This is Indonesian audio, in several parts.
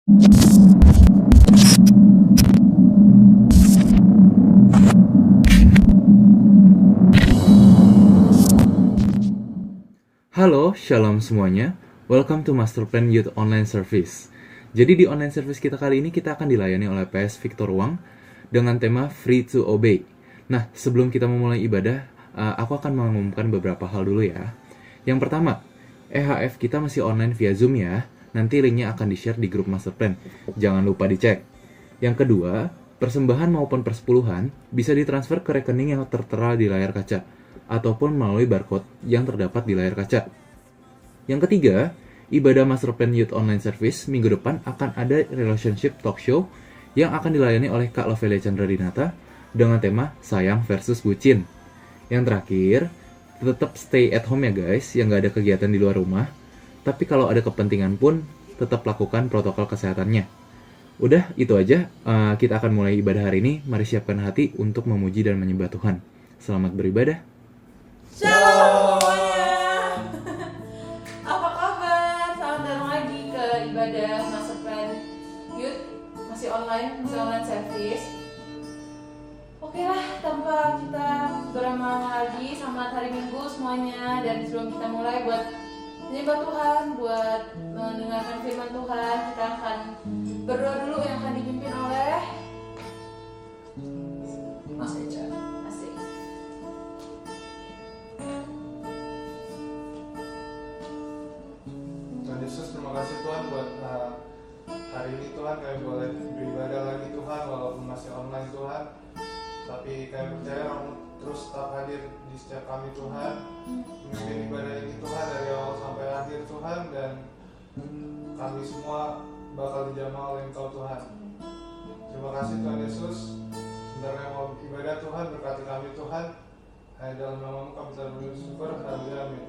Halo, shalom semuanya. Welcome to Masterplan Youth Online Service. Jadi di online service kita kali ini kita akan dilayani oleh PS Victor Wang dengan tema Free to Obey. Nah, sebelum kita memulai ibadah, aku akan mengumumkan beberapa hal dulu ya. Yang pertama, EHF kita masih online via Zoom ya. Nanti linknya akan di-share di grup Masterplan. Jangan lupa dicek. Yang kedua, persembahan maupun persepuluhan bisa ditransfer ke rekening yang tertera di layar kaca ataupun melalui barcode yang terdapat di layar kaca. Yang ketiga, ibadah Masterplan Youth Online Service minggu depan akan ada relationship talk show yang akan dilayani oleh Kak Lovelia Chandra Dinata dengan tema Sayang versus Bucin. Yang terakhir, tetap stay at home ya guys, yang gak ada kegiatan di luar rumah. Tapi kalau ada kepentingan pun, tetap lakukan protokol kesehatannya. Udah, itu aja. Kita akan mulai ibadah hari ini. Mari siapkan hati untuk memuji dan menyembah Tuhan. Selamat beribadah. Shalom semuanya. Apa kabar? Selamat datang lagi ke ibadah Masterplan Youth masih online service. Oke lah, tanpa kita berlama-lama lagi, selamat hari Minggu semuanya. Dan sebelum kita mulai buat menyembah Tuhan, buat mendengarkan firman Tuhan, kita akan berdoa dulu yang akan dipimpin oleh Mas Eca. Yesus, terima kasih Tuhan buat hari ini Tuhan, kami boleh beribadah lagi Tuhan walaupun masih online Tuhan, tapi kami percaya Kamu terus tetap hadir di setiap kami Tuhan, memimpin ibadah ini Tuhan dari awal sampai akhir Tuhan, dan kami semua bakal dijamah oleh Engkau Tuhan. Terima kasih Tuhan Yesus. Sebentar kami mau ibadah Tuhan, berkati kami Tuhan, hanya dalam nama-Mu kami telah bersyukur. Amin.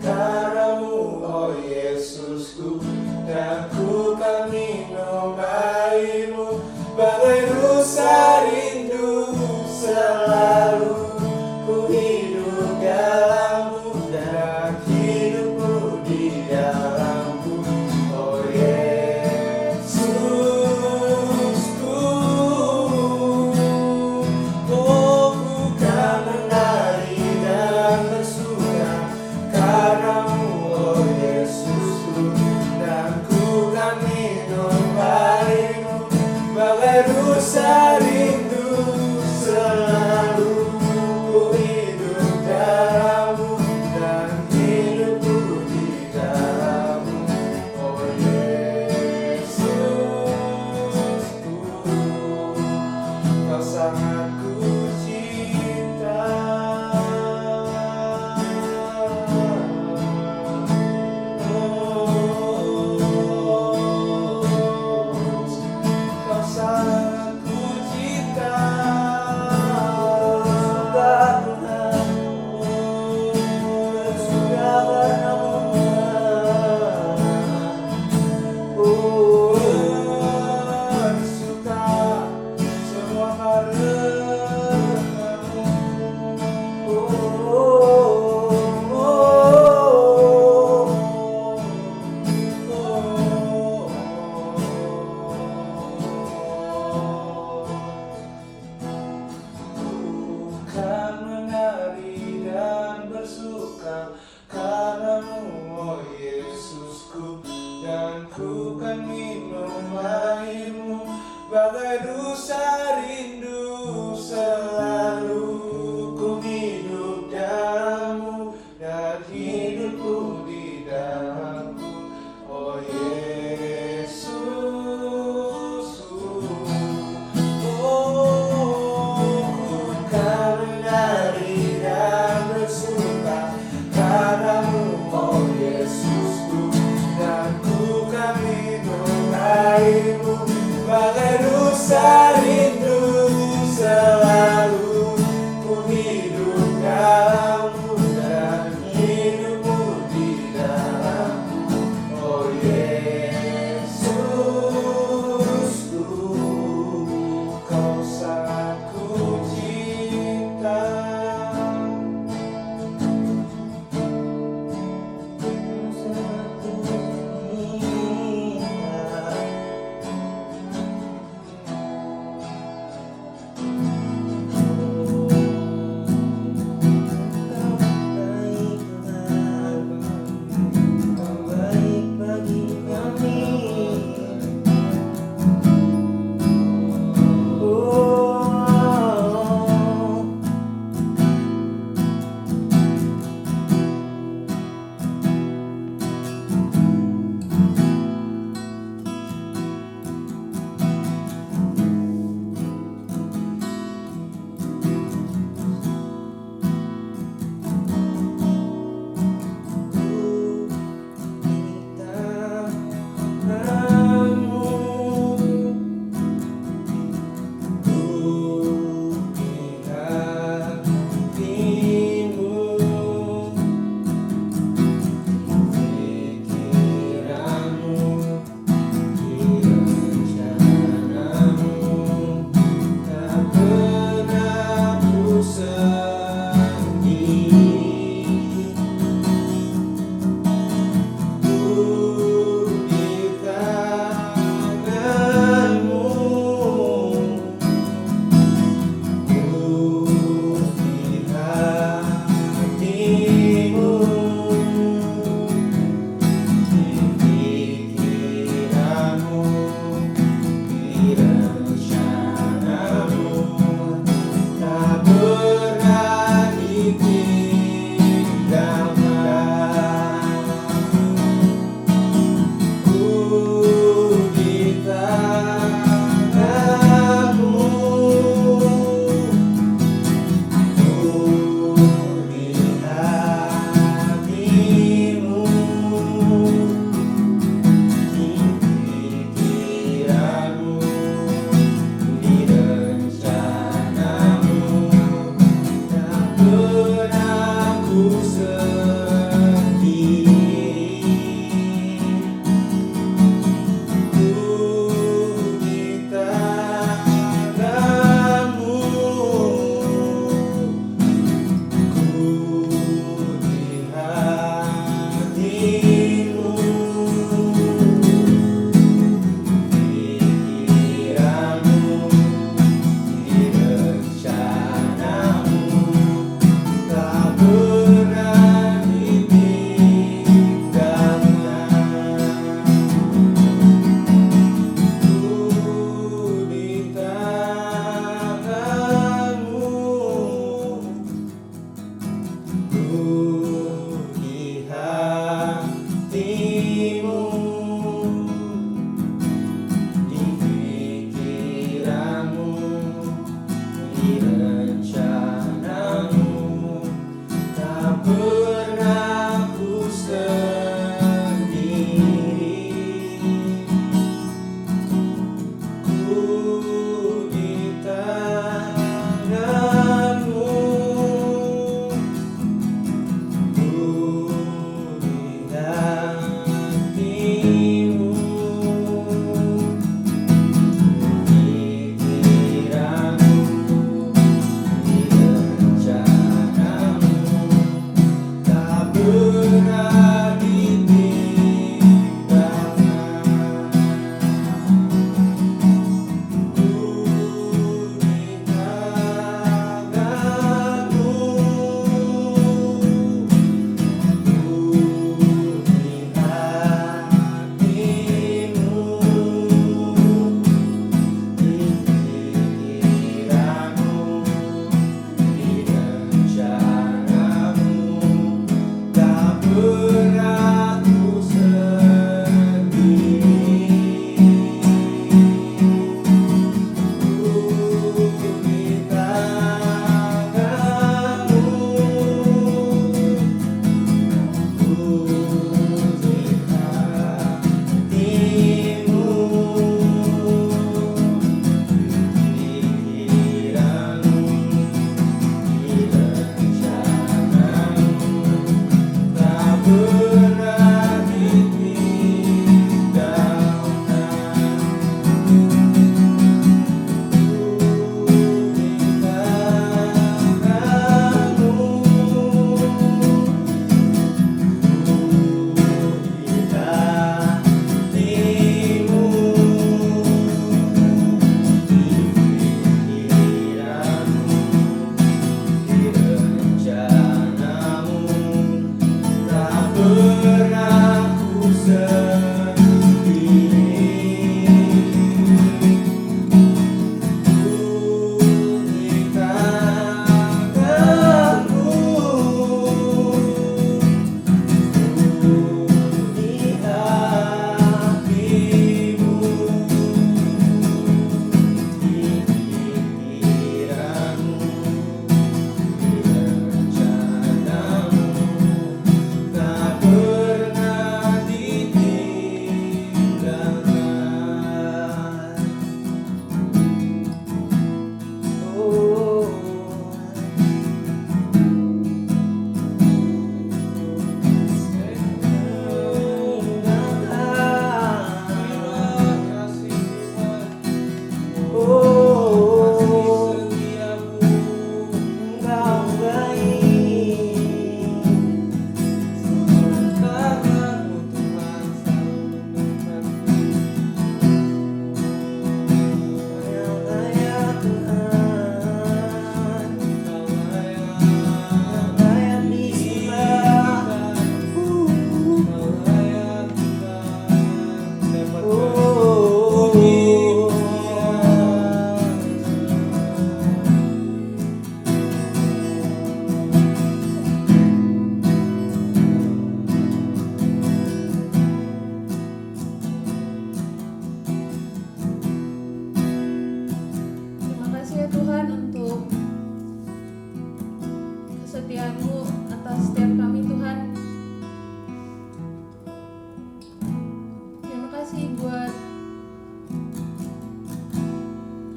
karena-Mu, oh Yesusku, dan ku kan minum air-Mu, bagai rusa rindu selalu ku hidup dalam-Mu dan hidupku di dalam-Mu, oh Yesusku. Oh, ku kan menari dan bersuka karena-Mu, oh Yesusku, dan ku kan minum air-Mu, bagai rusa rindu selalu ku hidup dalam-Mu dan hidupku di dalam-Mu, oh Yesusku. Kau sangat ku cinta. Kau sangat ku cinta. Sudah suka semua karena-Mu. Bukan menari dan bersuka karena-Mu, oh Yesusku, dan ku kan minum air-Mu, bagai rusa rindu selalu ku hidup dalam-Mu dan hidupku di dalam-Mu, oh Yesusku. Oh, ku kan menari dan bersuka karena-Mu, oh Yesusku, dan ku kan minum air-Mu, bagai rusa rindu selalu ku hidup dalam-Mu dan hidupku di dalam-Mu, pernah ditinggalkan. Ku ditanganmu, ku di hatimu, di pikiranmu, di rencanamu. Tak pernah ku sendiri. Ku di tanganmu, ku di hatimu, di pikiranmu, di rencanamu. Tak pernah ditinggalkan. Ku di tanganmu, Terima kasih ya Tuhan untuk kesetiaan-Mu atas setiap kami Tuhan. Terima kasih buat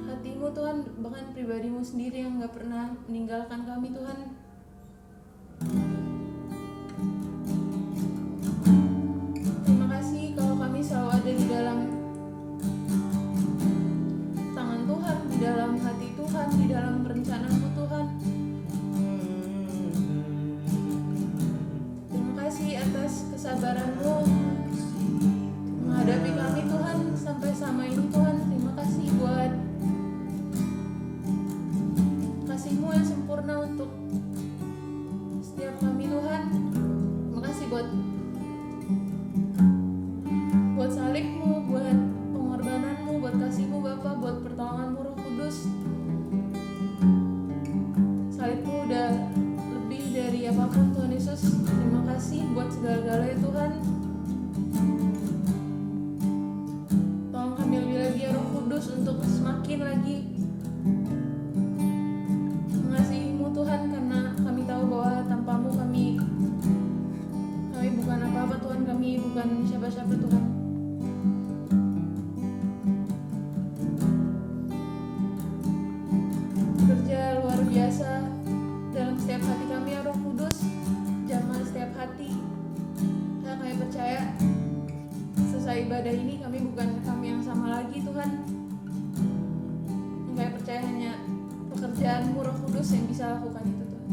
hati-Mu Tuhan, bahkan pribadi-Mu sendiri yang gak pernah meninggalkan kami Tuhan. Terima kasih kalau kami selalu ada di dalam tangan Tuhan, di dalam hati Tuhan, di dalam rencana-Mu Tuhan. Terima kasih atas kesabaran-Mu menghadapi kami Tuhan sampai sama ini Tuhan. Terima kasih buat kasih-Mu yang sempurna untuk setiap kami Tuhan. Terima kasih buat salib-Mu, buat pengorbanan-Mu, buat kasih-Mu Bapa, buat pertolongan-Mu Roh Kudus. Salib-Mu udah lebih dari apapun Tuhan Yesus. Terima kasih buat segala-galanya Tuhan. Tolong kami lebih lagi ya Roh Kudus untuk semakin lagi mengasihi-Mu Tuhan, karena kami tahu bahwa tanpa-Mu kami bukan apa-apa Tuhan, kami bukan siapa-siapa Tuhan. Bekerja luar biasa dalam setiap hati kami ya Roh Kudus, jamah setiap hati. Karena kami percaya selesai ibadah ini kami bukan kami yang sama lagi Tuhan. Kami percaya hanya pekerjaan-Mu Roh Kudus yang bisa lakukan itu Tuhan.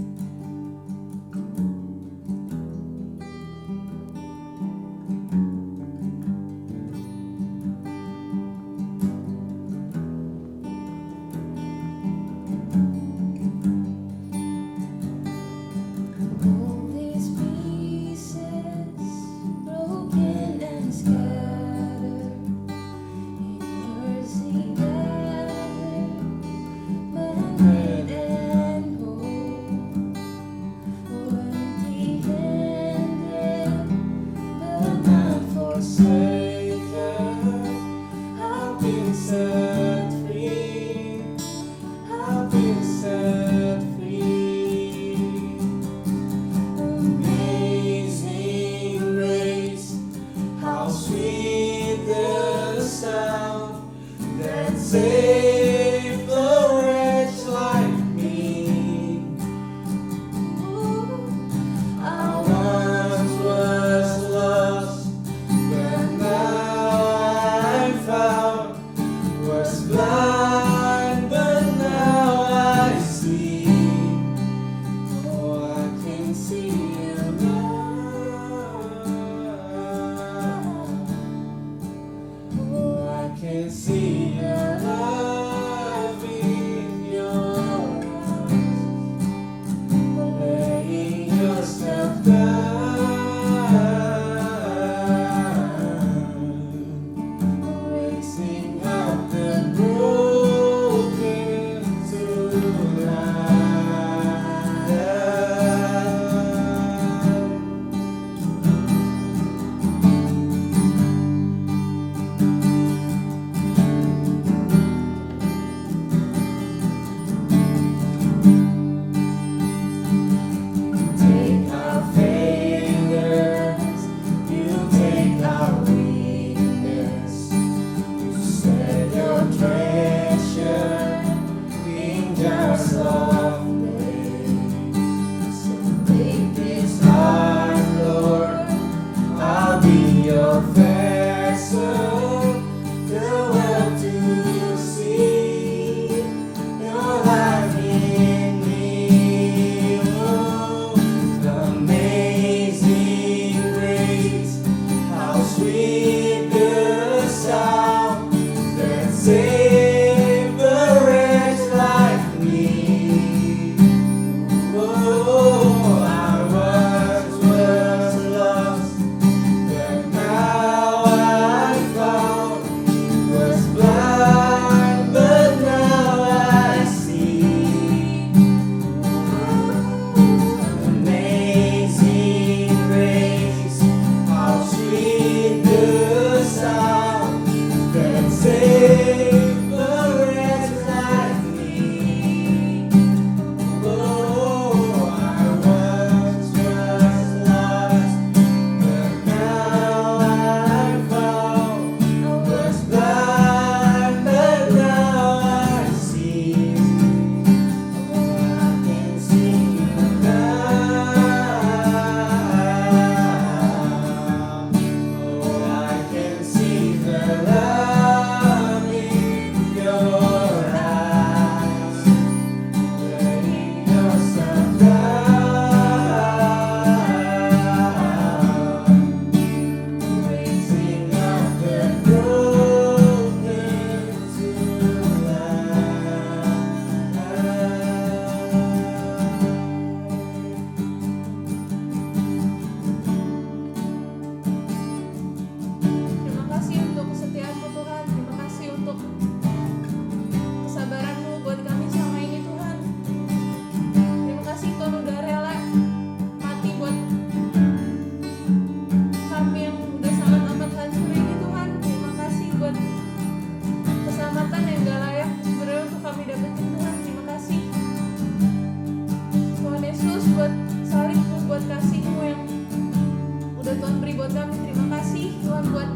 sudah Tuhan beri buat kami. Terima kasih Tuhan buat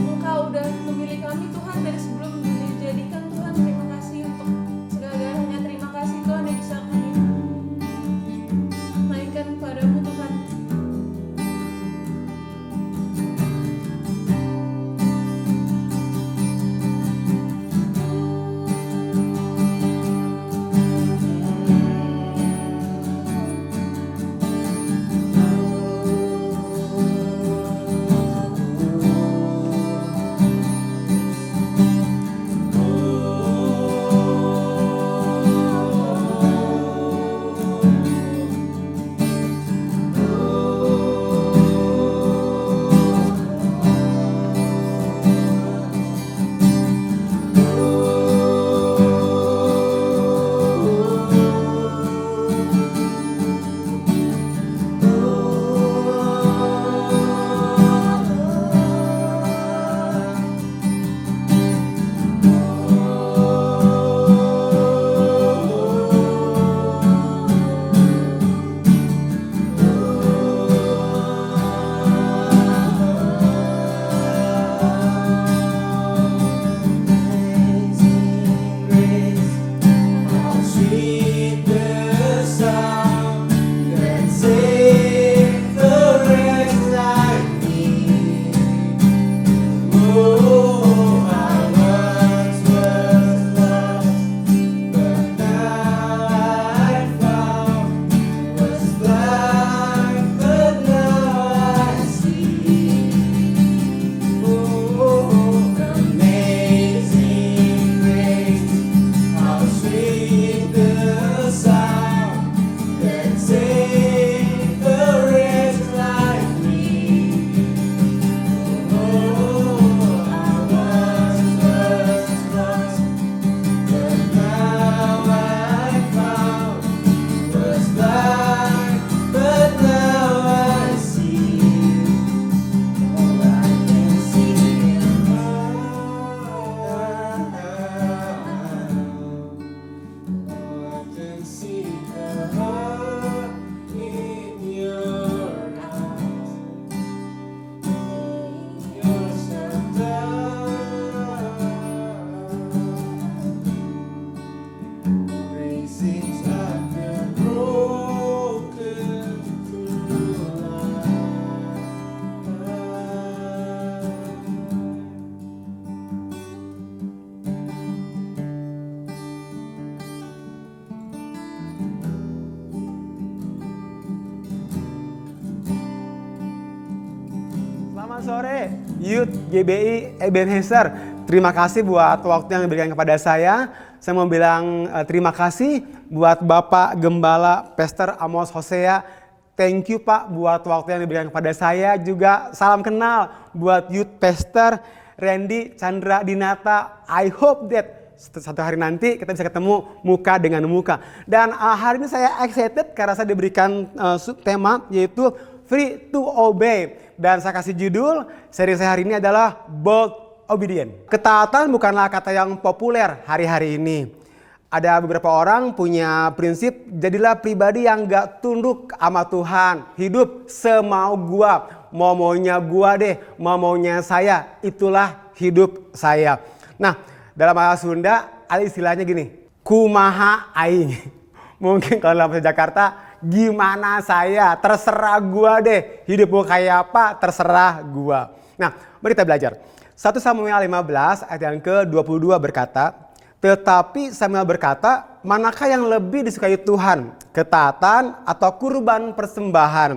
Engkau udah memilih kami Tuhan dari sebelum dijadikan Tuhan. Terima kasih untuk segala-galanya. Terima kasih Tuhan yang bisa kami mainkan padamu Tuhan. Selamat sore, Youth GBI Ebenezer. Terima kasih buat waktu yang diberikan kepada saya. Saya mau bilang terima kasih buat Bapak Gembala Pastor Amos Hosea. Thank you Pak buat waktu yang diberikan kepada saya. Juga salam kenal buat Youth Pastor Randy Chandra Dinata. I hope that satu hari nanti kita bisa ketemu muka dengan muka. Dan hari ini saya excited karena saya diberikan tema yaitu Free to Obey. Dan saya kasih judul seri saya hari ini adalah Bold Obedient. Ketaatan bukanlah kata yang populer hari-hari ini. Ada beberapa orang punya prinsip jadilah pribadi yang gak tunduk sama Tuhan. Hidup semau gua, mau-maunya gua deh, mau-maunya saya. Itulah hidup saya. Nah, dalam bahasa Sunda ada istilahnya gini, kumaha aing. Mungkin kalau dalam bahasa Jakarta, gimana saya, terserah gua deh. Hidup gua kayak apa, terserah gua. Nah, mari kita belajar. 1 Samuel 15 ayat yang ke-22 berkata, tetapi Samuel berkata, manakah yang lebih disukai Tuhan? Ketaatan atau kurban persembahan?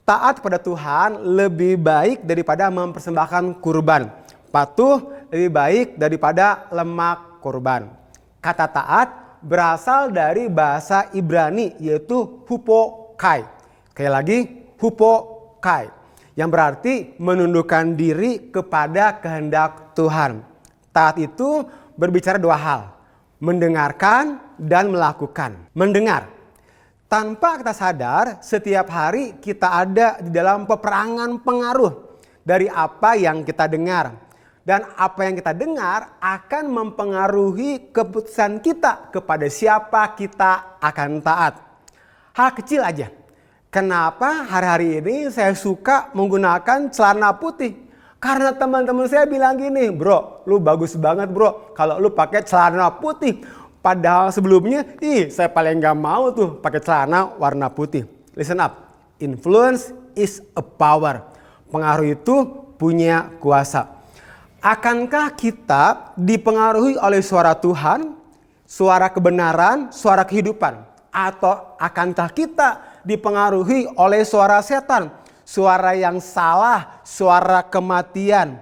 Taat kepada Tuhan lebih baik daripada mempersembahkan kurban. Patuh lebih baik daripada lemak kurban. Kata taat berasal dari bahasa Ibrani yaitu hupokai. Sekali lagi, hupokai. Yang berarti menundukkan diri kepada kehendak Tuhan. Taat itu berbicara dua hal. Mendengarkan dan melakukan. Mendengar. Tanpa kita sadar, setiap hari kita ada di dalam peperangan pengaruh dari apa yang kita dengar. Dan apa yang kita dengar akan mempengaruhi keputusan kita kepada siapa kita akan taat. Hal kecil aja. Kenapa hari-hari ini saya suka menggunakan celana putih? Karena teman-teman saya bilang gini, bro, lu bagus banget bro kalau lu pakai celana putih. Padahal sebelumnya, saya paling gak mau tuh pakai celana warna putih. Listen up, influence is a power. Pengaruh itu punya kuasa. Akankah kita dipengaruhi oleh suara Tuhan, suara kebenaran, suara kehidupan? Atau akankah kita dipengaruhi oleh suara setan, suara yang salah, suara kematian?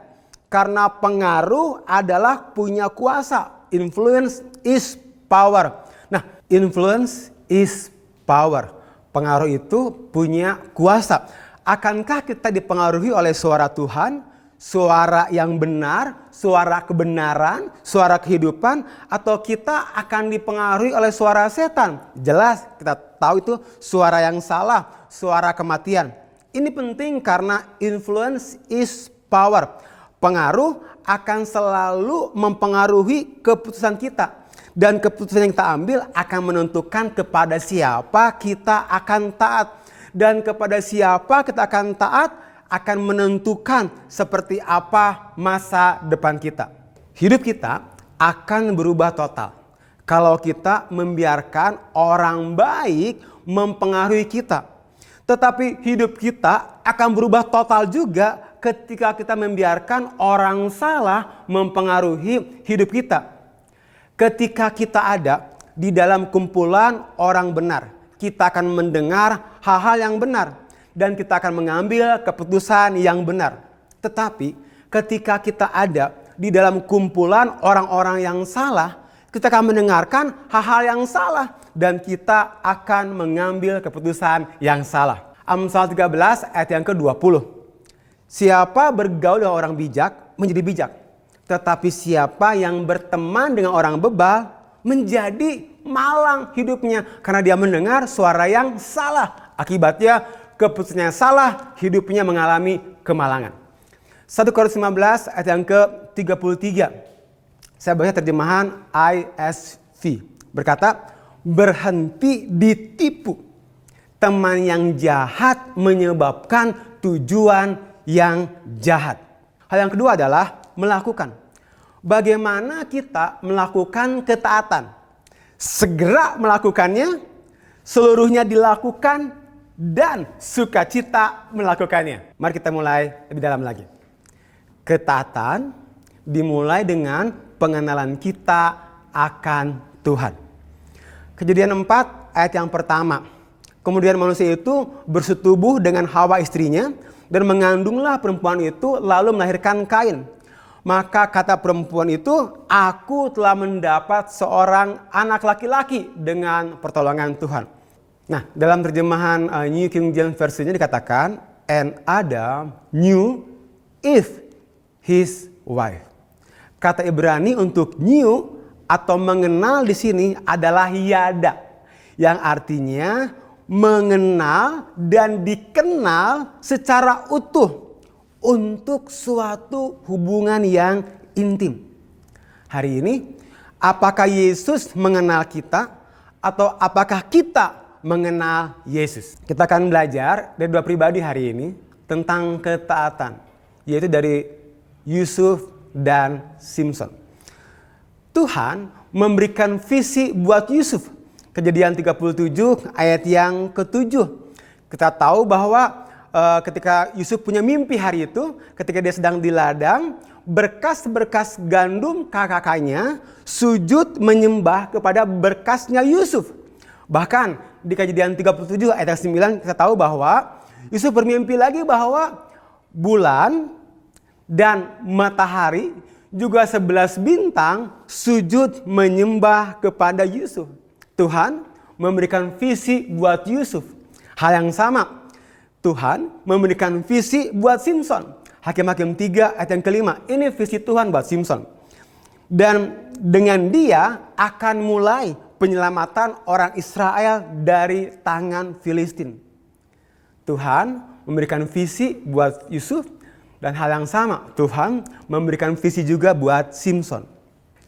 Karena pengaruh adalah punya kuasa. Influence is power. Nah, influence is power. Pengaruh itu punya kuasa. Akankah kita dipengaruhi oleh suara Tuhan, suara yang benar, suara kebenaran, suara kehidupan, atau kita akan dipengaruhi oleh suara setan? Jelas kita tahu itu suara yang salah, suara kematian. Ini penting karena influence is power. Pengaruh akan selalu mempengaruhi keputusan kita. Dan keputusan yang kita ambil akan menentukan kepada siapa kita akan taat. Dan kepada siapa kita akan taat akan menentukan seperti apa masa depan kita. Hidup kita akan berubah total kalau kita membiarkan orang baik mempengaruhi kita. Tetapi hidup kita akan berubah total juga ketika kita membiarkan orang salah mempengaruhi hidup kita. Ketika kita ada di dalam kumpulan orang benar, kita akan mendengar hal-hal yang benar dan kita akan mengambil keputusan yang benar. Tetapi ketika kita ada di dalam kumpulan orang-orang yang salah, kita akan mendengarkan hal-hal yang salah dan kita akan mengambil keputusan yang salah. Amsal 13 ayat yang ke-20. Siapa bergaul dengan orang bijak menjadi bijak, tetapi siapa yang berteman dengan orang bebal menjadi malang hidupnya karena dia mendengar suara yang salah. Akibatnya keputusannya salah, hidupnya mengalami kemalangan. 1 Korintus 15 ayat yang ke-33. Saya baca terjemahan ISV. Berkata, berhenti ditipu. Teman yang jahat menyebabkan tujuan yang jahat. Hal yang kedua adalah melakukan. Bagaimana kita melakukan ketaatan? Segera melakukannya, seluruhnya dilakukan, dan sukacita melakukannya. Mari kita mulai lebih dalam lagi. Ketaatan dimulai dengan pengenalan kita akan Tuhan. Kejadian 4 ayat yang pertama. Kemudian manusia itu bersetubuh dengan Hawa istrinya dan mengandunglah perempuan itu lalu melahirkan Kain. Maka kata perempuan itu, aku telah mendapat seorang anak laki-laki dengan pertolongan Tuhan. Nah, dalam terjemahan New King James Version dikatakan, and Adam knew Eve, his wife. Kata Ibrani untuk knew atau mengenal di sini adalah yada, yang artinya mengenal dan dikenal secara utuh untuk suatu hubungan yang intim. Hari ini, apakah Yesus mengenal kita atau apakah kita mengenal Yesus? Kita akan belajar dari dua pribadi hari ini tentang ketaatan, yaitu dari Yusuf dan Simson. Tuhan memberikan visi buat Yusuf. Kejadian 37 ayat yang ke-7. Kita tahu bahwa ketika Yusuf punya mimpi hari itu, ketika dia sedang di ladang, berkas-berkas gandum kakak-kakaknya sujud menyembah kepada berkasnya Yusuf. Bahkan di Kejadian 37 ayat 9 kita tahu bahwa Yusuf bermimpi lagi bahwa bulan dan matahari juga 11 bintang sujud menyembah kepada Yusuf. Tuhan memberikan visi buat Yusuf. Hal yang sama, Tuhan memberikan visi buat Simson. Hakim-Hakim 3 ayat yang kelima. Ini visi Tuhan buat Simson. Dan dengan dia akan mulai penyelamatan orang Israel dari tangan Filistin. Tuhan memberikan visi buat Yusuf. Dan hal yang sama, Tuhan memberikan visi juga buat Simson.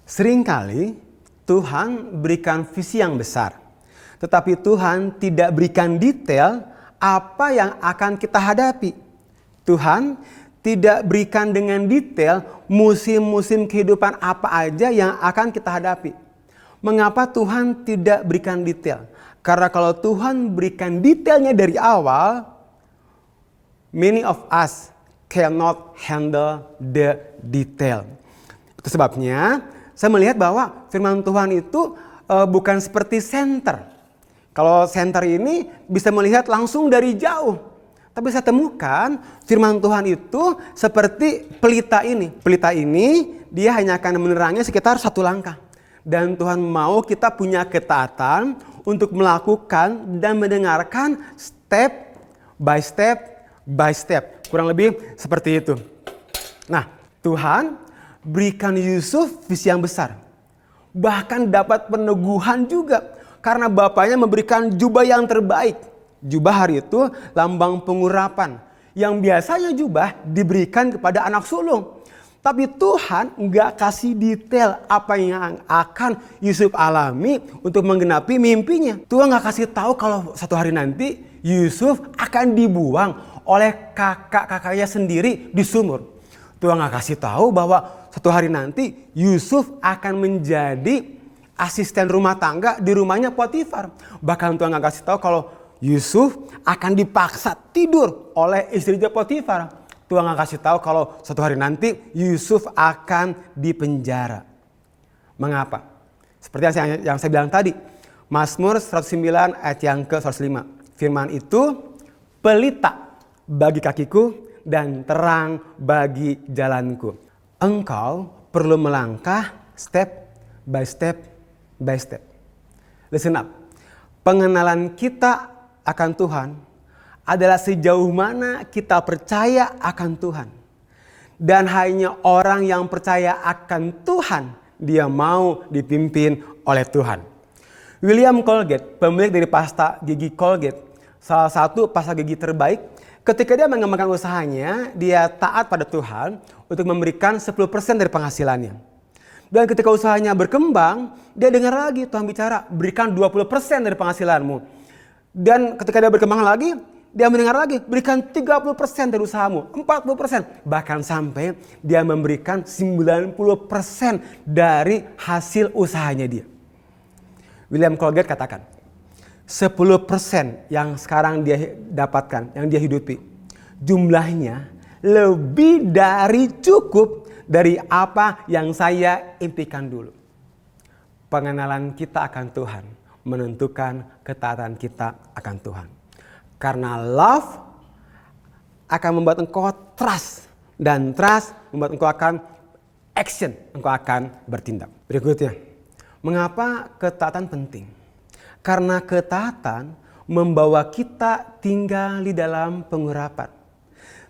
Seringkali Tuhan berikan visi yang besar, tetapi Tuhan tidak berikan detail apa yang akan kita hadapi. Tuhan tidak berikan dengan detail musim-musim kehidupan apa aja yang akan kita hadapi. Mengapa Tuhan tidak berikan detail? Karena kalau Tuhan berikan detailnya dari awal, many of us cannot handle the detail. Itu sebabnya saya melihat bahwa firman Tuhan itu bukan seperti senter. Kalau senter ini bisa melihat langsung dari jauh. Tapi saya temukan firman Tuhan itu seperti pelita ini. Pelita ini dia hanya akan menerangi sekitar 1 langkah. Dan Tuhan mau kita punya ketaatan untuk melakukan dan mendengarkan step by step by step. Kurang lebih seperti itu. Nah, Tuhan berikan Yusuf visi yang besar. Bahkan dapat peneguhan juga. Karena bapaknya memberikan jubah yang terbaik. Jubah hari itu lambang pengurapan. Yang biasanya jubah diberikan kepada anak sulung. Tapi Tuhan nggak kasih detail apa yang akan Yusuf alami untuk menggenapi mimpinya. Tuhan nggak kasih tahu kalau satu hari nanti Yusuf akan dibuang oleh kakak-kakaknya sendiri di sumur. Tuhan nggak kasih tahu bahwa satu hari nanti Yusuf akan menjadi asisten rumah tangga di rumahnya Potifar. Bahkan Tuhan nggak kasih tahu kalau Yusuf akan dipaksa tidur oleh istrinya Potifar. Tuhan nggak kasih tahu kalau suatu hari nanti Yusuf akan dipenjara. Mengapa? Seperti yang saya bilang tadi, Mazmur 109 ayat yang ke-105. Firman itu pelita bagi kakiku dan terang bagi jalanku. Engkau perlu melangkah step by step by step. Listen up. Pengenalan kita akan Tuhan adalah sejauh mana kita percaya akan Tuhan. Dan hanya orang yang percaya akan Tuhan, dia mau dipimpin oleh Tuhan. William Colgate, pemilik dari pasta gigi Colgate, salah satu pasta gigi terbaik, ketika dia mengembangkan usahanya, dia taat pada Tuhan untuk memberikan 10% dari penghasilannya. Dan ketika usahanya berkembang, dia dengar lagi Tuhan bicara, berikan 20% dari penghasilanmu. Dan ketika dia berkembang lagi, dia mendengar lagi, berikan 30% dari usahamu, 40%. Bahkan sampai dia memberikan 90% dari hasil usahanya dia. William Colgate katakan, 10% yang sekarang dia dapatkan, yang dia hidupi, jumlahnya lebih dari cukup dari apa yang saya impikan dulu. Pengenalan kita akan Tuhan menentukan ketaatan kita akan Tuhan. Karena love akan membuat engkau trust. Dan trust membuat engkau akan action. Engkau akan bertindak. Berikutnya, mengapa ketaatan penting? Karena ketaatan membawa kita tinggal di dalam pengurapan.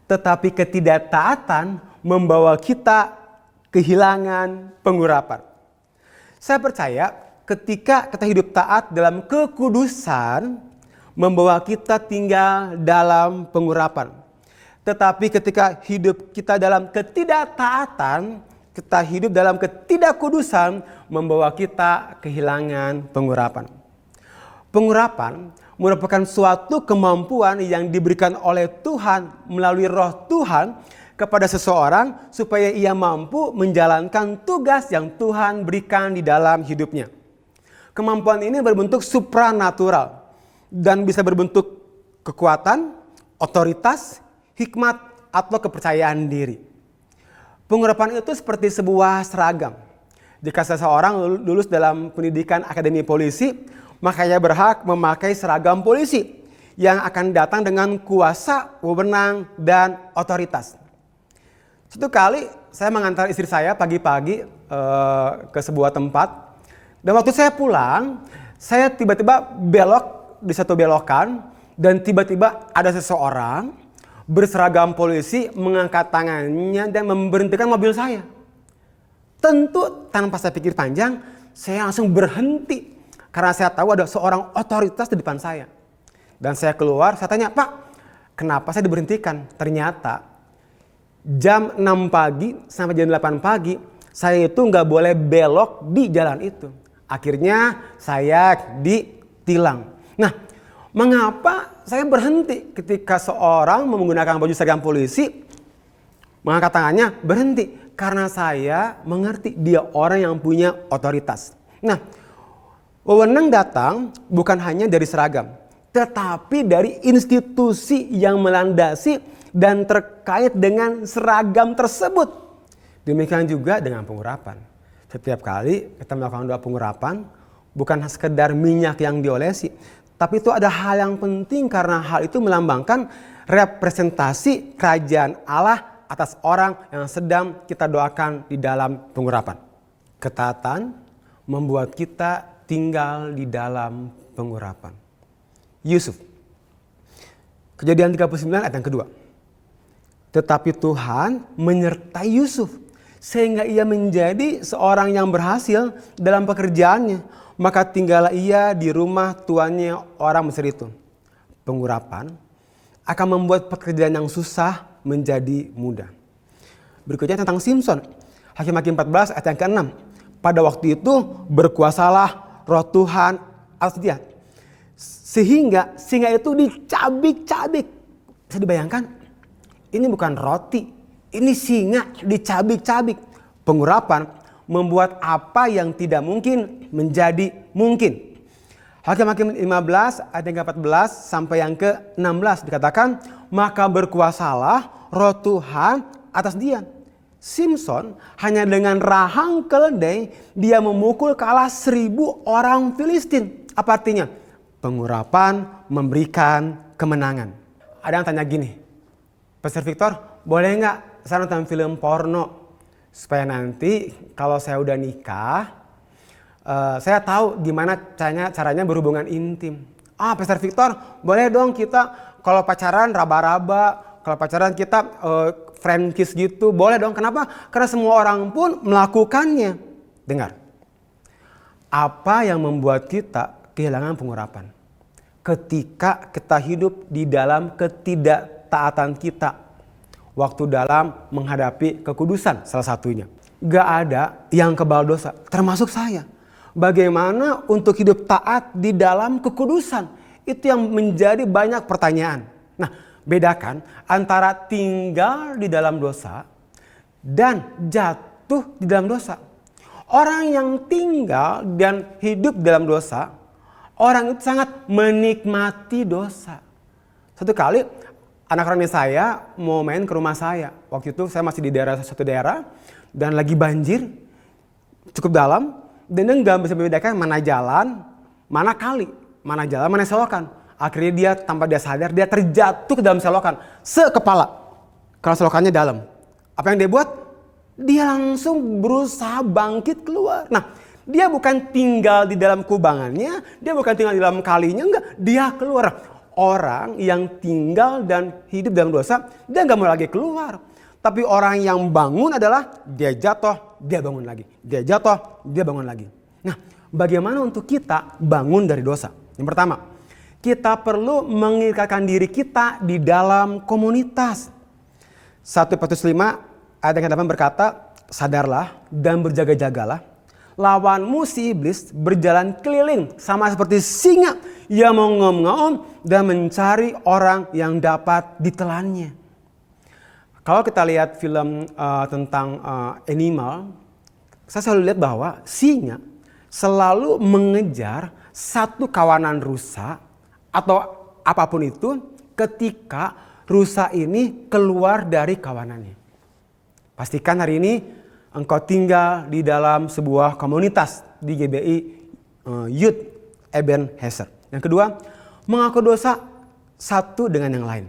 Tetapi ketidaktaatan membawa kita kehilangan pengurapan. Saya percaya ketika kita hidup taat dalam kekudusan, membawa kita tinggal dalam pengurapan. Tetapi ketika hidup kita dalam ketidaktaatan, kita hidup dalam ketidakkudusan, membawa kita kehilangan pengurapan. Pengurapan merupakan suatu kemampuan yang diberikan oleh Tuhan melalui Roh Tuhan kepada seseorang supaya ia mampu menjalankan tugas yang Tuhan berikan di dalam hidupnya. Kemampuan ini berbentuk supranatural dan bisa berbentuk kekuatan, otoritas, hikmat, atau kepercayaan diri. Pengurapan itu seperti sebuah seragam. Jika seseorang lulus dalam pendidikan akademi polisi, maka ia berhak memakai seragam polisi yang akan datang dengan kuasa, wewenang, dan otoritas. Suatu kali saya mengantar istri saya pagi-pagi ke sebuah tempat. Dan waktu saya pulang, saya tiba-tiba belok di satu belokan. Dan tiba-tiba ada seseorang berseragam polisi mengangkat tangannya dan memberhentikan mobil saya. Tentu tanpa saya pikir panjang, saya langsung berhenti. Karena saya tahu ada seorang otoritas di depan saya. Dan saya keluar, saya tanya, "Pak, kenapa saya diberhentikan?" Ternyata jam 6 pagi sampai jam 8 pagi, saya itu nggak boleh belok di jalan itu. Akhirnya saya ditilang. Nah, mengapa saya berhenti ketika seorang menggunakan baju seragam polisi, mengangkat tangannya, berhenti. Karena saya mengerti dia orang yang punya otoritas. Nah, wewenang datang bukan hanya dari seragam, tetapi dari institusi yang melandasi dan terkait dengan seragam tersebut. Demikian juga dengan pengurapan. Setiap kali kita melakukan doa pengurapan, bukan sekedar minyak yang diolesi, tapi itu ada hal yang penting karena hal itu melambangkan representasi kerajaan Allah atas orang yang sedang kita doakan di dalam pengurapan. Ketaatan membuat kita tinggal di dalam pengurapan. Yusuf. Kejadian 39 ayat yang kedua. Tetapi Tuhan menyertai Yusuf sehingga ia menjadi seorang yang berhasil dalam pekerjaannya. Maka tinggallah ia di rumah tuannya orang Mesir itu. Pengurapan akan membuat pekerjaan yang susah menjadi mudah. Berikutnya tentang Simson. Hakim-Hakim 14 ayat yang ke-6. Pada waktu itu berkuasalah roh Tuhan atas dia. Sehingga singa itu dicabik-cabik. Bisa dibayangkan? Ini bukan roti. Ini singa dicabik-cabik. Pengurapan membuat apa yang tidak mungkin menjadi mungkin. Hakim-Hakim 15 ayat yang ke-14 sampai yang ke-16 dikatakan, maka berkuasalah roh Tuhan atas dia. Simson hanya dengan rahang keledai dia memukul kalah 1.000 orang Filistin. Apa artinya? Pengurapan memberikan kemenangan. Ada yang tanya gini, Pastor Victor, boleh nggak saya nonton film porno? Supaya nanti kalau saya udah nikah, saya tahu gimana caranya berhubungan intim. Pastor Victor, boleh dong kita kalau pacaran raba-raba, kalau pacaran kita friend kiss gitu, boleh dong. Kenapa? Karena semua orang pun melakukannya. Dengar, apa yang membuat kita kehilangan pengurapan? Ketika kita hidup di dalam ketidaktaatan kita. Waktu dalam menghadapi kekudusan salah satunya. Gak ada yang kebal dosa, termasuk saya. Bagaimana untuk hidup taat di dalam kekudusan? Itu yang menjadi banyak pertanyaan. Nah, bedakan antara tinggal di dalam dosa dan jatuh di dalam dosa. Orang yang tinggal dan hidup dalam dosa, orang itu sangat menikmati dosa. Satu kali anak rani saya mau main ke rumah saya. Waktu itu saya masih di satu daerah dan lagi banjir cukup dalam dan dia nggak bisa membedakan mana jalan, mana kali, mana jalan, mana selokan. Akhirnya dia tanpa dia sadar dia terjatuh ke dalam selokan sekepala. Kalau selokannya dalam, apa yang dia buat? Dia langsung berusaha bangkit keluar. Nah, dia bukan tinggal di dalam kubangannya, dia bukan tinggal di dalam kalinya, enggak, dia keluar. Orang yang tinggal dan hidup dalam dosa, dia nggak mau lagi keluar. Tapi orang yang bangun adalah dia jatuh, dia bangun lagi. Dia jatuh, dia bangun lagi. Nah, bagaimana untuk kita bangun dari dosa? Yang pertama, kita perlu mengikatkan diri kita di dalam komunitas. 1 Petrus 5 ayat yang ke-8 berkata, sadarlah dan berjaga-jagalah. Lawanmu si iblis berjalan keliling sama seperti singa yang mengaum-ngaum dan mencari orang yang dapat ditelannya. Kalau kita lihat film tentang animal, saya selalu lihat bahwa singa selalu mengejar satu kawanan rusa atau apapun itu ketika rusa ini keluar dari kawanannya. Pastikan hari ini engkau tinggal di dalam sebuah komunitas di GBI Youth Ebenezer. Yang kedua, mengaku dosa satu dengan yang lain.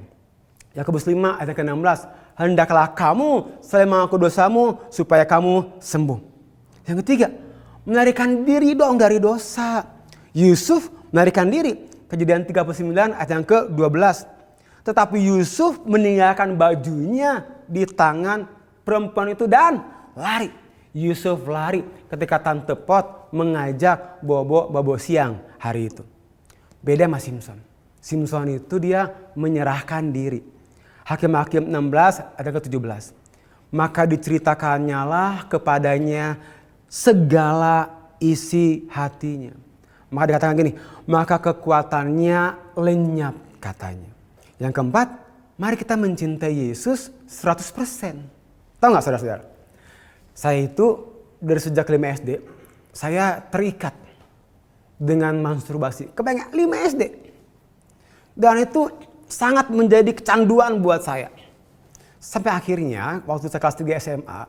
Yakobus 5 ayat ke-16. Hendaklah kamu saling mengaku dosamu supaya kamu sembuh. Yang ketiga, melarikan diri dong dari dosa. Yusuf melarikan diri. Kejadian 39 ayat yang ke-12. Tetapi Yusuf meninggalkan bajunya di tangan perempuan itu dan lari. Yusuf lari ketika Tante Pot mengajak bobo siang hari itu. Beda sama Simson. Simson itu dia menyerahkan diri. Hakim-Hakim 16 ayat ke-17. Maka diceritakannya lah kepadanya segala isi hatinya. Maka dikatakan gini, maka kekuatannya lenyap katanya. Yang keempat, mari kita mencintai Yesus 100%. Tahu nggak saudara-saudara? Saya itu dari sejak 5 SD, saya terikat dengan masturbasi. Kebayang 5 SD. Dan itu sangat menjadi kecanduan buat saya. Sampai akhirnya waktu saya kelas 3 SMA,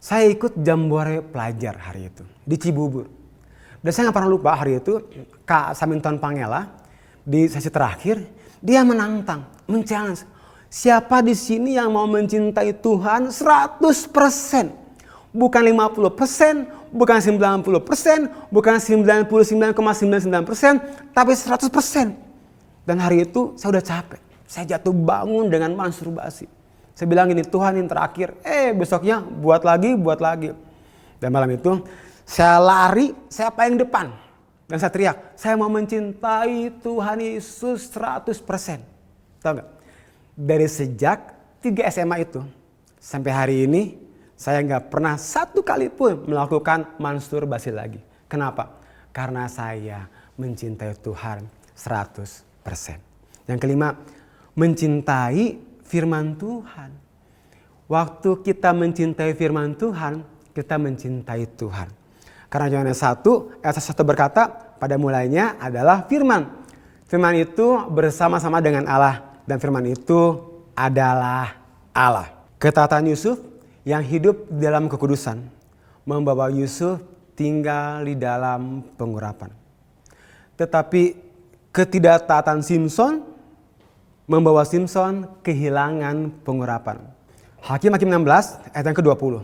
saya ikut jambore pelajar hari itu di Cibubur. Dan saya nggak pernah lupa hari itu Kak Saminton Pangela di sesi terakhir dia menantang, men-challenge. Siapa di sini yang mau mencintai Tuhan 100%? Bukan 50%, bukan 90%, bukan 99,99%, tapi 100%. Dan hari itu saya udah capek. Saya jatuh bangun dengan masturbasi. Saya bilang gini, Tuhan ini terakhir. Besoknya buat lagi. Dan malam itu saya lari, saya paling depan. Dan saya teriak, saya mau mencintai Tuhan Yesus 100%. Tahu gak? Dari sejak 3 SMA itu sampai hari ini saya nggak pernah satu kali pun melakukan masturbasi lagi. Kenapa? Karena saya mencintai Tuhan 100%. Yang kelima, mencintai firman Tuhan. Waktu kita mencintai firman Tuhan, kita mencintai Tuhan. Karena Yohanes 1 ayat 1 berkata, pada mulanya adalah firman. Firman itu bersama-sama dengan Allah. Dan firman itu adalah Allah. Ketaatan Yusuf yang hidup dalam kekudusan membawa Yusuf tinggal di dalam pengurapan. Tetapi ketidaktaatan Simson membawa Simson kehilangan pengurapan. Hakim-Hakim 16 ayat yang ke-20.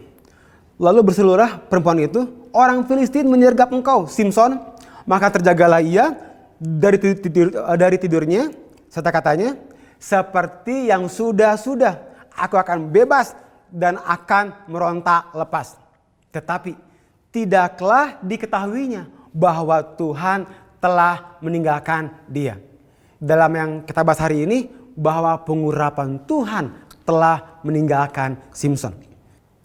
Lalu berseluruh perempuan itu, orang Filistin menyergap engkau, Simson, maka terjagalah ia dari tidurnya, serta katanya, seperti yang sudah-sudah, aku akan bebas dan akan meronta lepas. Tetapi tidaklah diketahuinya bahwa Tuhan telah meninggalkan dia. Dalam yang kita bahas hari ini, bahwa pengurapan Tuhan telah meninggalkan Simson.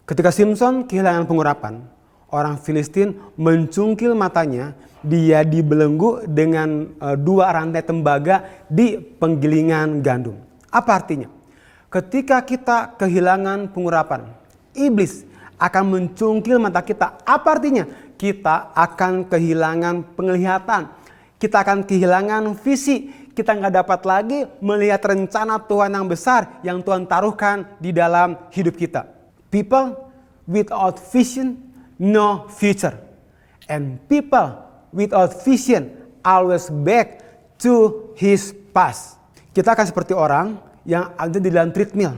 Ketika Simson kehilangan pengurapan, orang Filistin mencungkil matanya, dia dibelenggu dengan 2 rantai tembaga di penggilingan gandum. Apa artinya? Ketika kita kehilangan pengurapan, iblis akan mencungkil mata kita. Apa artinya? Kita akan kehilangan penglihatan. Kita akan kehilangan visi. Kita nggak dapat lagi melihat rencana Tuhan yang besar yang Tuhan taruhkan di dalam hidup kita. People without vision, no future. And people without vision always back to his past. Kita akan seperti orang yang ada di dalam treadmill.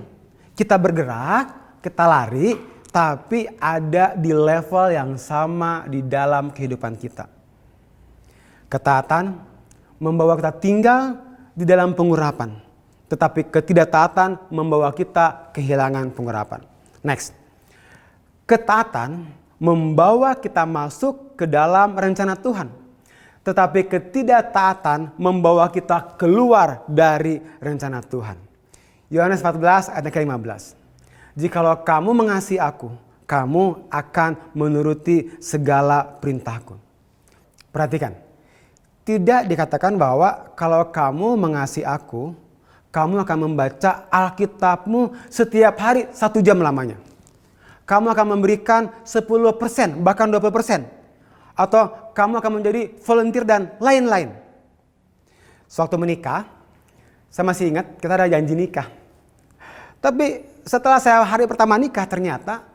Kita bergerak, kita lari, tapi ada di level yang sama di dalam kehidupan kita. Ketaatan membawa kita tinggal di dalam pengurapan. Tetapi ketidaktaatan membawa kita kehilangan pengurapan. Next. Ketaatan membawa kita masuk ke dalam rencana Tuhan. Tetapi ketidaktaatan membawa kita keluar dari rencana Tuhan. Yohanes 14 ayat ke-15. Jikalau kamu mengasihi aku, kamu akan menuruti segala perintahku. Perhatikan. Tidak dikatakan bahwa kalau kamu mengasihi aku, kamu akan membaca Alkitabmu setiap hari 1 jam lamanya. Kamu akan memberikan 10%, bahkan 20%. Atau kamu akan menjadi volunteer dan lain-lain. Sewaktu menikah, saya masih ingat kita ada janji nikah. Tapi setelah saya hari pertama nikah ternyata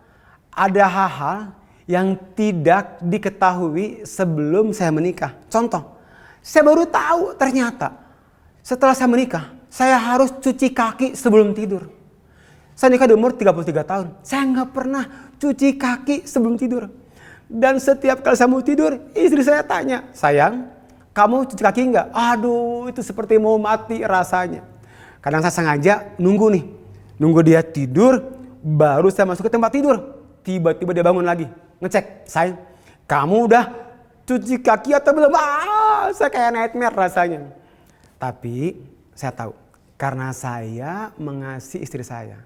ada hal-hal yang tidak diketahui sebelum saya menikah. Contoh, saya baru tahu ternyata setelah saya menikah, saya harus cuci kaki sebelum tidur. Saya nikah di umur 33 tahun. Saya nggak pernah cuci kaki sebelum tidur. Dan setiap kali saya mau tidur, istri saya tanya, sayang, kamu cuci kaki nggak? Aduh, itu seperti mau mati rasanya. Kadang saya sengaja nunggu dia tidur, baru saya masuk ke tempat tidur. Tiba-tiba dia bangun lagi, ngecek, sayang, kamu udah cuci kaki atau belum? Saya kayak nightmare rasanya. Tapi saya tahu, karena saya mengasihi istri saya,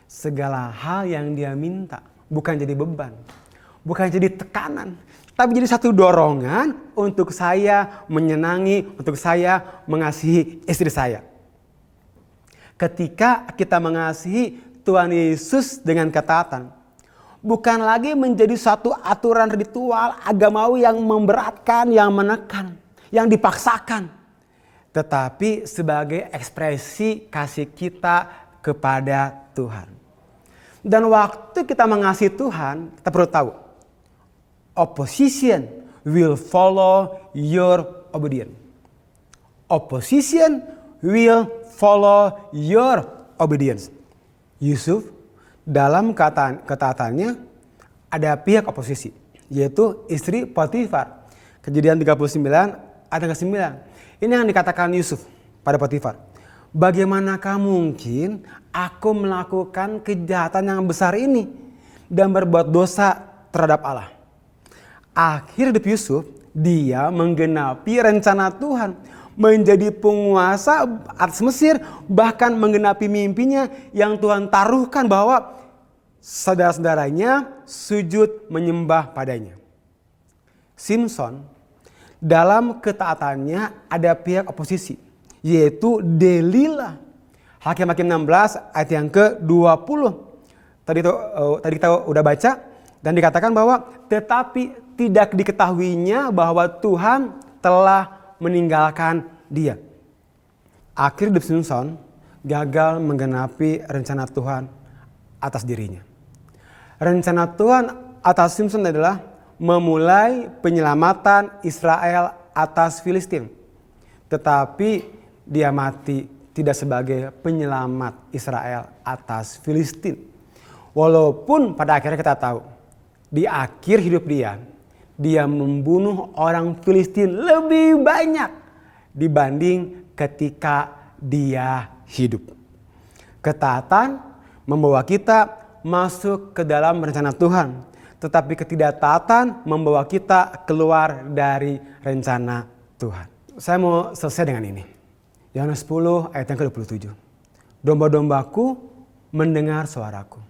segala hal yang dia minta bukan jadi beban, bukan jadi tekanan, tapi jadi satu dorongan untuk saya menyenangi, untuk saya mengasihi istri saya. ketika kita mengasihi Tuhan Yesus dengan ketaatan. Bukan lagi menjadi suatu aturan ritual agamawi yang memberatkan, yang menekan, yang dipaksakan. Tetapi sebagai ekspresi kasih kita kepada Tuhan. Dan waktu kita mengasihi Tuhan, kita perlu tahu, opposition will follow your obedience. Opposition will follow your obedience. Yusuf dalam ketaatannya ada pihak oposisi, yaitu istri Potifar. Kejadian 39 ayat ke-9. Ini yang dikatakan Yusuf pada Potifar. Bagaimanakah mungkin aku melakukan kejahatan yang besar ini dan berbuat dosa terhadap Allah? Akhir hidup Yusuf, dia menggenapi rencana Tuhan. Menjadi penguasa atas Mesir, bahkan menggenapi mimpinya yang Tuhan taruhkan bahwa saudara-saudaranya sujud menyembah padanya. Simson dalam ketaatannya ada pihak oposisi, yaitu Delila. Hakim-Hakim 16 ayat yang ke-20. Tadi kita udah baca dan dikatakan bahwa tetapi tidak diketahuinya bahwa Tuhan telah meninggalkan dia. Akhir hidup Simson gagal menggenapi rencana Tuhan atas dirinya. Rencana Tuhan atas Simson adalah memulai penyelamatan Israel atas Filistin. Tetapi dia mati tidak sebagai penyelamat Israel atas Filistin. Walaupun pada akhirnya kita tahu, di akhir hidup dia membunuh orang Filistin lebih banyak dibanding ketika dia hidup. Ketaatan membawa kita masuk ke dalam rencana Tuhan, tetapi ketidaktaatan membawa kita keluar dari rencana Tuhan. Saya mau selesai dengan ini. Yohanes 10 ayat yang ke-27. Domba-dombaku mendengar suaraku,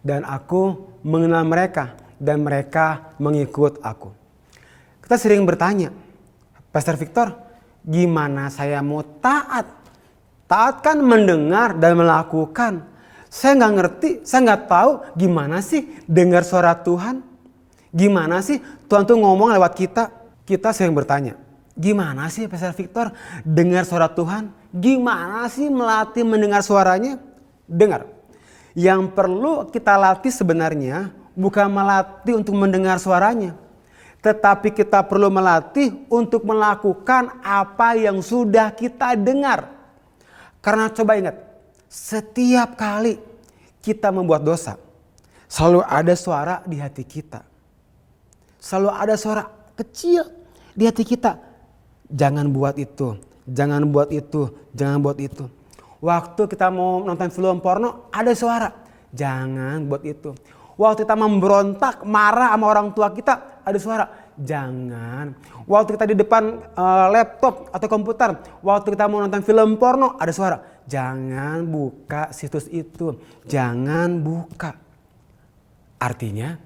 dan aku mengenal mereka, dan mereka mengikut aku. Kita sering bertanya, Pastor Victor, gimana saya mau taat? Taat kan mendengar dan melakukan. Saya nggak ngerti, saya nggak tahu gimana sih dengar suara Tuhan. Gimana sih Tuhan tuh ngomong lewat kita? Kita sering bertanya, gimana sih Pastor Victor dengar suara Tuhan? Gimana sih melatih mendengar suaranya? Dengar. Yang perlu kita latih sebenarnya bukan melatih untuk mendengar suaranya, tetapi kita perlu melatih untuk melakukan apa yang sudah kita dengar. Karena coba ingat, setiap kali kita membuat dosa, selalu ada suara di hati kita. Selalu ada suara kecil di hati kita. Jangan buat itu, jangan buat itu, jangan buat itu. Waktu kita mau nonton film porno, ada suara, jangan buat itu. Waktu kita memberontak, marah sama orang tua kita, ada suara, jangan. Waktu kita di depan laptop atau komputer, waktu kita mau nonton film porno, ada suara, jangan buka situs itu, jangan buka. Artinya,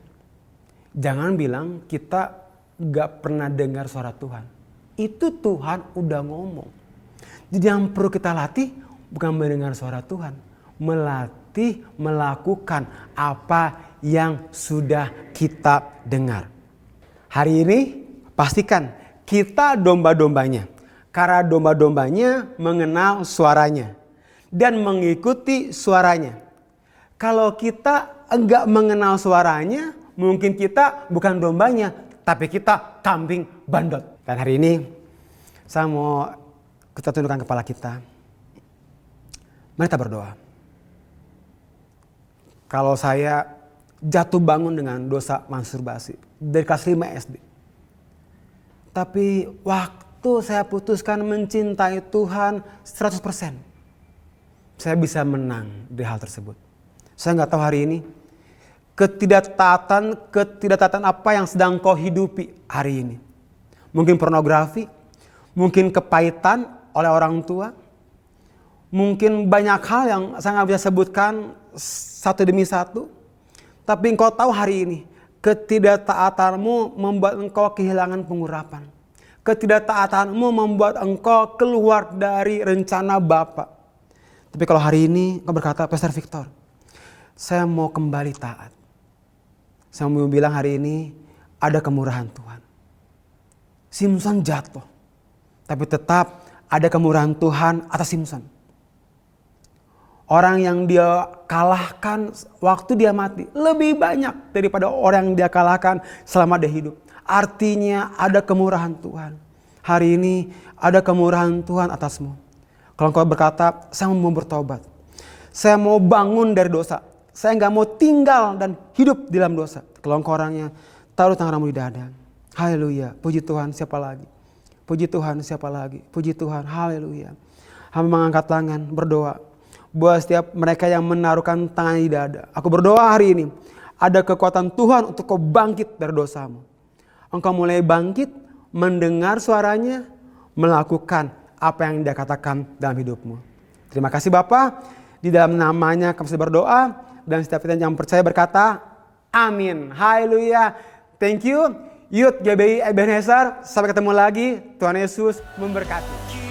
jangan bilang kita gak pernah dengar suara Tuhan. Itu Tuhan udah ngomong. Jadi yang perlu kita latih bukan mendengar suara Tuhan, melatih melakukan apa yang sudah kita dengar. Hari ini pastikan kita domba-dombanya, karena domba-dombanya mengenal suaranya dan mengikuti suaranya. Kalau kita enggak mengenal suaranya, mungkin kita bukan dombanya, tapi kita kambing bandot. Dan hari ini saya mau kita tundukkan kepala kita. Mari kita berdoa. Kalau saya jatuh bangun dengan dosa masturbasi dari kelas 5 SD. Tapi waktu saya putuskan mencintai Tuhan 100%. Saya bisa menang di hal tersebut. Saya nggak tahu hari ini ketidaktaatan apa yang sedang kau hidupi hari ini. Mungkin pornografi, mungkin kepahitan oleh orang tua, mungkin banyak hal yang saya nggak bisa sebutkan satu demi satu. Tapi engkau tahu hari ini, ketidaktaatanmu membuat engkau kehilangan pengurapan. Ketidaktaatanmu membuat engkau keluar dari rencana Bapa. Tapi kalau hari ini kau berkata, Pastor Victor, saya mau kembali taat. Saya mau bilang hari ini ada kemurahan Tuhan. Simson jatuh, tapi tetap ada kemurahan Tuhan atas Simson. Orang yang dia kalahkan waktu dia mati lebih banyak daripada orang yang dia kalahkan selama dia hidup. Artinya ada kemurahan Tuhan. Hari ini ada kemurahan Tuhan atasmu. Kalau engkau berkata, saya mau bertobat. Saya mau bangun dari dosa. Saya nggak mau tinggal dan hidup di dalam dosa. Kalau engkau orangnya, taruh tanganmu di dada. Haleluya. Puji Tuhan, siapa lagi? Puji Tuhan, siapa lagi? Puji Tuhan, haleluya. Hamba mengangkat tangan, berdoa. Buat setiap mereka yang menaruhkan tangan di dada. Aku berdoa hari ini. Ada kekuatan Tuhan untuk kau bangkit dari dosamu. Engkau mulai bangkit, mendengar suaranya, melakukan apa yang dia katakan dalam hidupmu. Terima kasih Bapa. Di dalam namanya kami berdoa. Dan setiap kita yang percaya berkata, amin. Haleluya. Thank you. Youth GBI Ebenezer. Sampai ketemu lagi. Tuhan Yesus memberkati.